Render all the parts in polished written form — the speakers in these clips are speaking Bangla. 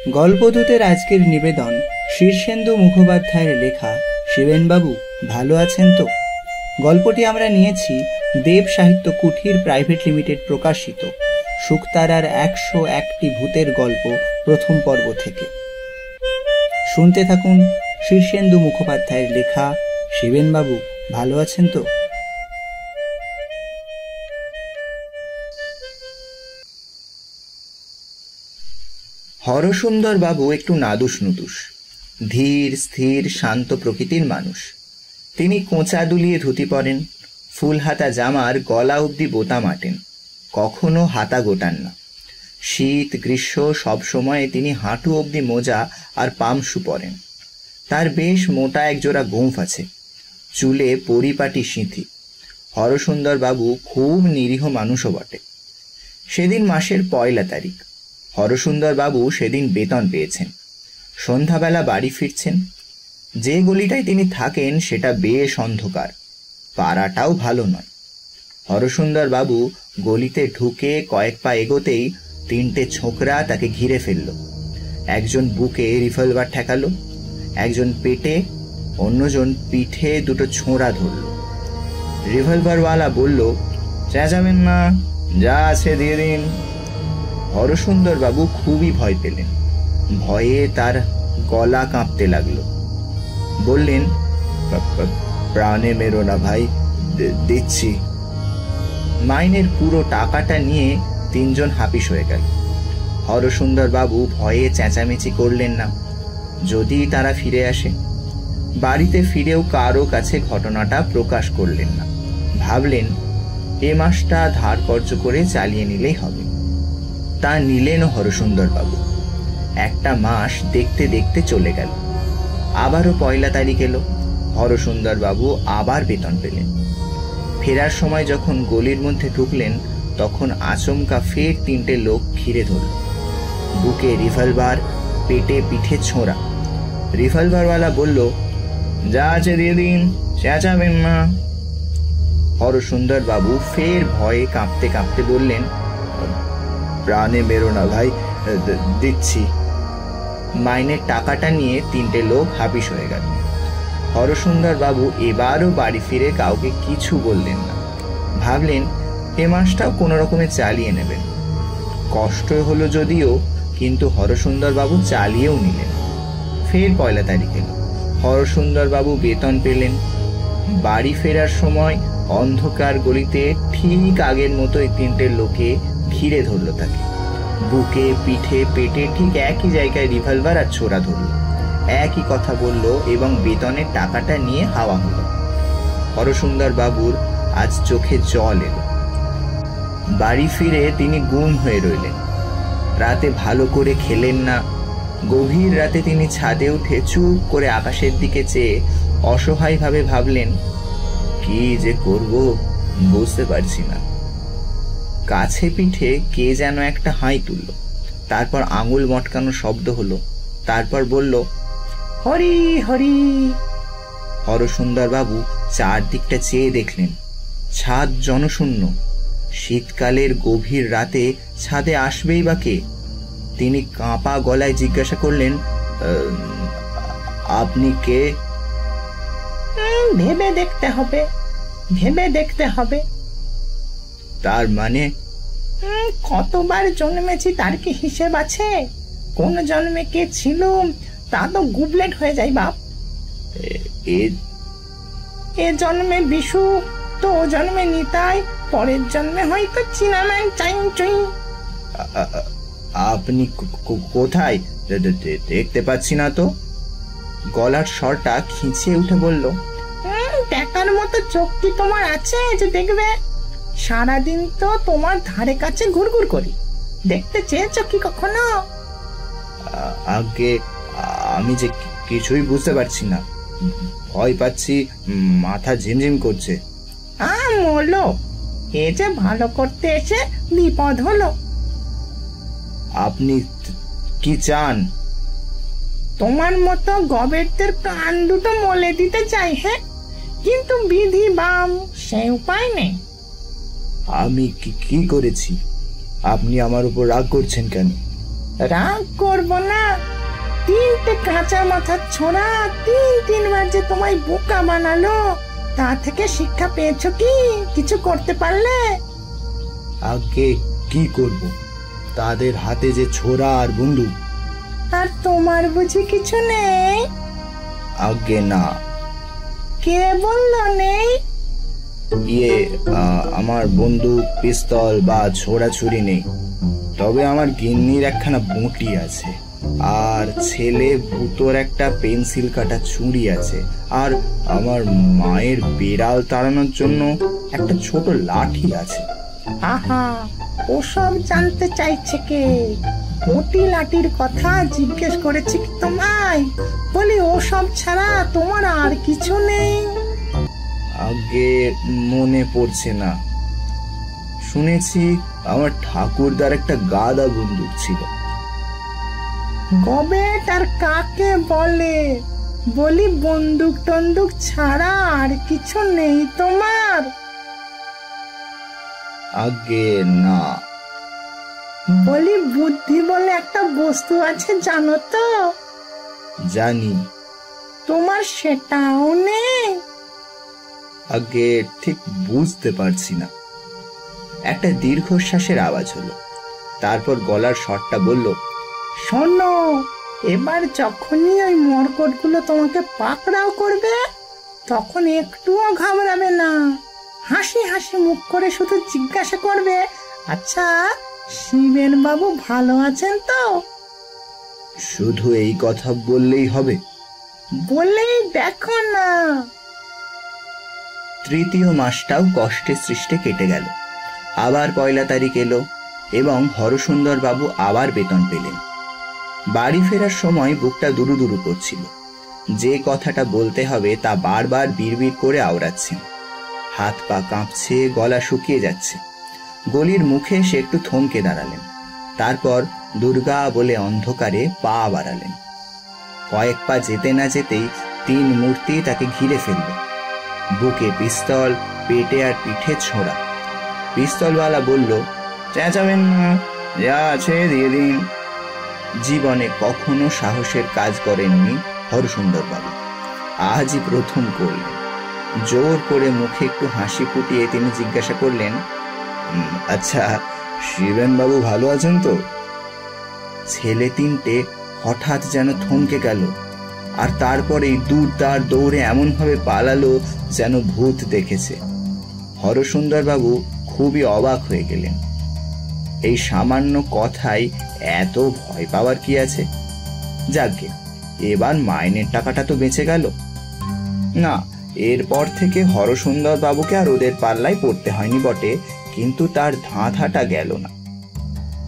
গল্পদূতের আজকের নিবেদন শীর্ষেন্দু মুখোপাধ্যায়ের লেখা শিবেনবাবু ভালো আছেন তো। গল্পটি আমরা নিয়েছি দেব সাহিত্য কুঠির প্রাইভেট লিমিটেড প্রকাশিত শুকতারার 101টি ভূতের গল্প প্রথম পর্ব থেকে। শুনতে থাকুন শীর্ষেন্দু মুখোপাধ্যায়ের লেখা শিবেনবাবু ভালো আছেন তো। হরসুন্দর বাবু একটু নাদুস নুদুস, ধীর স্থির শান্ত প্রকৃতির মানুষ। তিনি কোঁচা দুলিয়ে ধুতি পরেন, ফুল হাতা জামার গলা অবধি বোতাম আটেন, কখনো হাতা গোটান না। শীত গ্রীষ্ম সব সময়ে তিনি হাঁটু অবধি মোজা আর পামশু পরেন। তার বেশ মোটা একজোড়া গোঁফ আছে, চুলে পরিপাটি সিঁথি। হরসুন্দর বাবু খুব নিরীহ মানুষও বটে। সেদিন মাসের 1 তারিখ। হরসুন্দর বাবু সেদিন বেতন পেয়েছেন। সন্ধ্যাবেলা বাড়ি ফিরছেন। যে গলিটায় তিনি থাকেন সেটা বেশ অন্ধকার, পাড়াটাও ভালো নয়। হরসুন্দর বাবু গলিতে ঢুকে কয়েক পা এগোতেই 3টে ছোকরা তাকে ঘিরে ফেলল। একজন বুকে রিভলভার ঠেকালো, একজন পেটে, অন্যজন পিঠে 2টো ছোঁড়া ধরল। রিভলভারওয়ালা বলল, চেঁচাবেন না, যা আছে দিয়ে দিন। হরসুন্দর বাবু খুবই ভয় পেলেন। ভয়ে তার গলা কাঁপতে লাগলো। বললেন, প্রাণে মেরো না ভাই, দিচ্ছি। মাইনের পুরো টাকাটা নিয়ে 3জন হাপিস হয়ে গেল। হরসুন্দর বাবু ভয়ে চেঁচামেচি করলেন না, যদি তারা ফিরে আসে। বাড়িতে ফিরেও কারো কাছে ঘটনাটা প্রকাশ করলেন না। ভাবলেন এ মাসটা ধার কর্জ করে চালিয়ে নিলেই হবে। তা নিলেনও হরসুন্দর বাবু। একটা মাস দেখতে দেখতে চলে গেল। আবারও 1 তারিখ এলো। হরসুন্দর বাবু আবার বেতন পেলেন। ফেরার সময় যখন গলির মধ্যে ঢুকলেন তখন আচমকা ফের 3টে লোক ঘিরে ধরল। বুকে রিভলভার, পেটে পিঠে ছোঁড়া। রিভলভারওয়ালা বলল, যা আছে দিয়ে দিন, চেঁচাবেন না। হরসুন্দর বাবু ফের ভয়ে কাঁপতে কাঁপতে বললেন, প্রাণে মেরো না ভাই, দিচ্ছি। মাইনের টাকাটা নিয়ে 3টে লোক হাপিস হয়ে গেল। হরসুন্দর বাবু এবারও বাড়ি ফিরে কাউকে কিছু বললেন না। ভাবলেন এ মাসটাও কোনো রকমে চালিয়ে নেবেন। কষ্ট হলো যদিও, কিন্তু হরসুন্দর বাবু চালিয়েও নিলেন। ফের 1 তারিখ এলো। হরসুন্দর বাবু বেতন পেলেন। বাড়ি ফেরার সময় অন্ধকার গলিতে ঠিক আগের মতোই 3টে লোকে ঘিরে ধরল তাকে। বুকে পিঠে পেটে ঠিক একই জায়গায় রিভলভার আর ছোড়া ধরল। একই কথা বলল এবং বেতনের টাকাটা নিয়ে হাওয়া হলো। হরসুন্দর বাবুর আজ চোখে জল এলো। বাড়ি ফিরে তিনি গুম হয়ে রইলেন। রাতে ভালো করে খেলেন না। গভীর রাতে তিনি ছাদে উঠে চুপ করে আকাশের দিকে চেয়ে অসহায়ভাবে ভাবলেন, কি যে করব বুঝতে পারছি না। কাছে পিঠে কে যেন একটা হাই তুলল, তারপর আঙুল মটকানো শব্দ হলো, তারপর বলল, হরি হরি। হরসুন্দর বাবু চারদিকটা চেয়ে দেখলেন, ছাদ জনশূন্য। শীতকালের গভীর রাতে ছাদে আসবেই বা কে? তিনি কাঁপা গলায় জিজ্ঞাসা করলেন, আপনি কে? ভেবে দেখতে হবে, ভেবে দেখতে হবে। তার মানে? কতবার জন্মেছি তার কি হিসেব আছে? কোন জন্মে কে ছিল তা তো গুবলেট হয়ে যায় বাপ। এ জন্মে বিশু, তো ও জন্মে নিতাই, পরের জন্মে হয়তো চিনাম্যান চাইন চুই। আপনি কোথায়? দেখতে পাচ্ছি না তো। গলার স্বরটা খিঁচিয়ে উঠে বলল, দেখার মতো চোখ কি তোমার আছে যে দেখবে? সারাদিন তো তোমার ধারে কাছে ঘুরঘুর করি, দেখতে চেয়েছো কি কখনো? আগে আমি যে কিছুই বুঝতে পারছি না, ভয় পাচ্ছি, মাথা ঝিমঝিম করছে। মরলো, এ যে ভালো করতে এসে বিপদ হলো। আপনি কি চান? তোমার মতো গবেরদের প্রাণ দুটো মলে দিতে চাই। হ্যাঁ, কিন্তু বিধি বাম, সে উপায় নেই। আমি কি করেছি? আপনি আমার উপর রাগ করছেন কেন? রাগ করবো না। 3টে কাঁচা মাথার ছোড়া 3বার যে তোমায় বোকা বানালো, তা থেকে শিক্ষা পেয়েছো কি? কিছু করতে পারলে? আগে কি করব, তাদের হাতে যে ছোরা আর বন্দুক। আর তোমার বুঝি কিছু নেই? আগে না। কে বললো নেই? আমার বন্দুক, পিস্তল বা ছোড়াছুরি নেই, তবে আমার গিন্নির একখানা বঁটি আছে, আর ছেলে ভূতোর একটা পেন্সিল কাটা ছুরি আছে, আর আমার মায়ের বিড়াল তাড়ানোর জন্য একটা ছোট লাঠি আছে। আহা, ওসব জানতে চাইছে কে? বটি লাঠির কথা জিজ্ঞেস করেছি কি তোমায়? বলি ওসব ছাড়া তোমার আর কিছু নেই? আগে মনে পড়ছে না। শুনেছি আমার ঠাকুরদার একটা গাদা বন্দুক ছিল। গবেট আর কাকে বলে? বলি বন্দুক টন্দুক ছাড়া আর কিছু নেই তোমার? আগে না। বলি বুদ্ধি বলে একটা বস্তু আছে, জানো তো? জানি। তোমার সেটাও নেই? আগে ঠিক বুঝতে পারছি না। একটা দীর্ঘশ্বাসের আওয়াজ হলো, তারপর গলার স্বরটা বলল, শোনো, এবার যখনই ওই মরকটগুলো তোমাকে পাকড়াও করবে, তখন একটুও ঘাবড়াবে না। হাসি হাসি মুখ করে শুধু জিজ্ঞাসা করবে, আচ্ছা শিবেন বাবু ভালো আছেন তো? শুধু এই কথা বললেই হবে? বলেই দেখো না। তৃতীয় মাসটাও কষ্টে সৃষ্টে কেটে গেল। আবার 1 তারিখ এলো এবং হরসুন্দর বাবু আবার বেতন পেলেন। বাড়ি ফেরার সময় বুকটা দুরু দুরু করছিল। যে কথাটা বলতে হবে তা বারবার বিড়বিড় করে আওড়াচ্ছেন। হাত পা কাঁপছে, গলা শুকিয়ে যাচ্ছে। গলির মুখে সে একটু থমকে দাঁড়ালেন, তারপর দুর্গা বলে অন্ধকারে পা বাড়ালেন। কয়েক পা যেতে না যেতেই 3 মূর্তি তাকে ঘিরে ফেলল। বুকে পিস্তল, পেটে আর পিঠে ছোঁড়া। পিস্তলওয়ালা বলল, চেঁচাবেন না, যা আছে দিয়ে দিন। জীবনে কখনো সাহসের কাজ করেননি হরসুন্দর বাবু, আজই প্রথম করলেন। জোর করে মুখে একটু হাসি ফুটিয়ে তিনি জিজ্ঞাসা করলেন, আচ্ছা শিবেন বাবু ভালো আছেন তো? ছেলে 3টে হঠাৎ যেন থমকে গেল, আর তারপরেই দূরদার দৌড়ে এমন ভাবে পালালো যেন ভূত দেখেছে। হরসুন্দর বাবু খুবই অবাক হয়ে গেলেন। এই সামান্য কথাই এত ভয় পাওয়ার কি আছে? যাকগে, এবার মাইনের টাকাটা তো বেঁচে গেল। না, এরপর থেকে হরসুন্দর বাবুকে আর ওদের পাল্লায় পড়তে হয়নি বটে, কিন্তু তার ধাঁধাটা গেল না।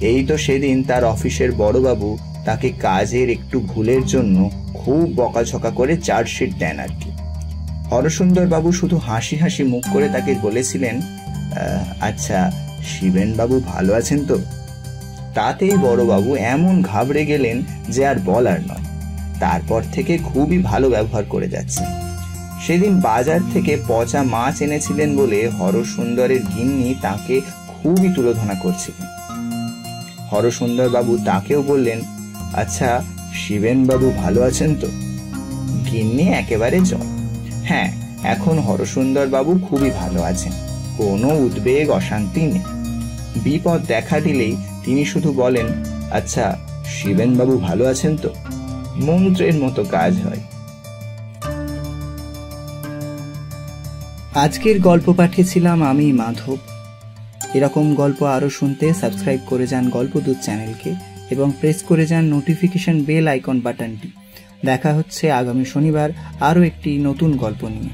এই তো সেদিন তার অফিসের বড়বাবু তাকে কাজের একটু ভুলের জন্য খুব বকাঝকা করে চার্জশিট দেন আর কি। হরসুন্দর বাবু শুধু হাসি হাসি মুখ করে তাকে বলেছিলেন, আচ্ছা শিবেন বাবু ভালো আছেন তো? তাতেই বড়বাবু এমন ঘাবড়ে গেলেন যে আর বলার নয়। তারপর থেকে খুবই ভালো ব্যবহার করে যাচ্ছেন। সেদিন বাজার থেকে পচা মাছ এনেছিলেন বলে হরসুন্দরের গিন্নি তাকে খুবই তুলোধনা করছিলেন। হরসুন্দর বাবু তাকেও বললেন, আচ্ছা শিবেন বাবু ভালো আছেন তো? গিন্নি একেবারে জয়। হ্যাঁ, এখন হরসুন্দর বাবু খুবই ভালো আছেন, কোনো উদ্বেগ অশান্তি নেই। বিপদ দেখা দিলেই তিনি শুধু বলেন, আচ্ছা শিবেন বাবু ভালো আছেন তো? মন্ত্রের মতো কাজ হয়। আজকের গল্প পাঠিয়েছিলাম আমি, মাধব। এরকম গল্প আরো শুনতে সাবস্ক্রাইব করে যান গল্পদূত চ্যানেলকে এবং প্রেস করে যান নোটিফিকেশন বেল আইকন বাটনটি। দেখা হচ্ছে আগামী শনিবার আরো একটি নতুন গল্প নিয়ে।